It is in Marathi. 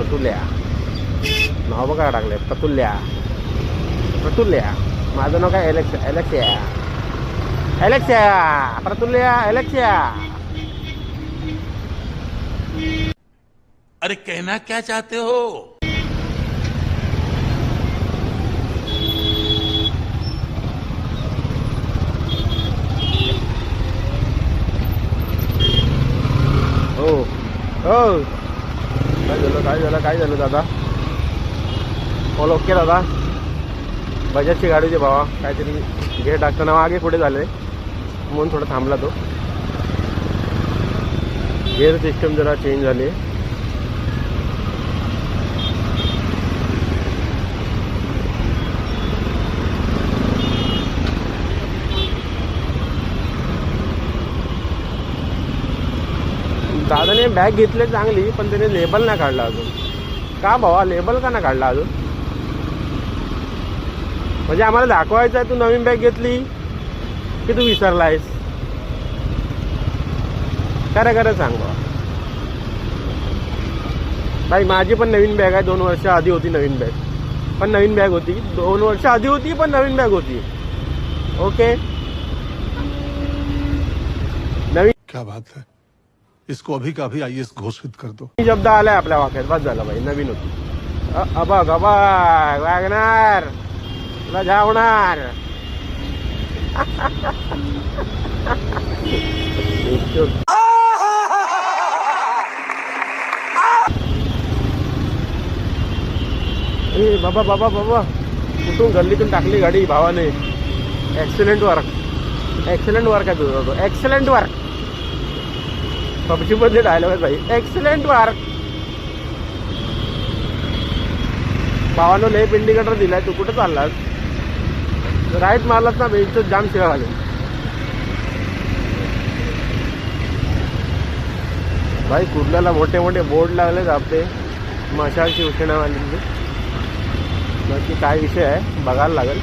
प्रतुल्या नाव बघा टाकले प्रतुल्या प्रतुल्या. माझं नाव काय एलेक्सिया एलेक्सिया एलेक्सिया प्रतुल्या एलेक्सिया. अरे कहना क्या चाहते हो? हो हो. काय झालं दादा? ऑल ओके दादा. बजाजची गाडी होती भावा, काहीतरी गेट टाकताना मागे पुढे झाले म्हणून थोडा थांबला तो. गेअर सिस्टम जरा चेंज झाली. दादाने बॅग घेतली चांगली, पण त्याने लेबल नाही काढला अजून. का भावा लेबल का नाही काढला अजून? म्हणजे आम्हाला दाखवायचं आहे तू नवीन बॅग घेतली की तू विसरलायस? खरं सांग बा भाई. माझी पण नवीन बॅग आहे, 2 वर्ष आधी होती नवीन बॅग. पण नवीन बॅग होती 2 वर्ष आधी होती, पण नवीन बॅग होती. ओके नवीन. क्या बात है, इसको अभी का अभी आईएएस घोषित कर दो. शब्द आलाय आपल्या वाक्यात, बस झाला भाई. नवीन होती. अबग अबग वागणार तुला जावणार. ए बाबा बाबा बाबा कुठून गल्लीतून टाकली गाडी भावाने. एक्सलेंट वर्क एक्सलेंट वर्क आहे तुझा तो. Excellent work. पबजी मध्ये डायलॉग आहे भाई. Excellent work. भावानं लेप इंडिकेटर दिलाय. तू कुठं चाललास? राईट मारलास ना बेंचच जाम शिवा घालून. भाई कुर्ल्याला मोठे मोठे बोर्ड लागलेत आपले मशाल शिवसेनावाल्यांचे. नक्की काय विषय आहे बघायला लागेल.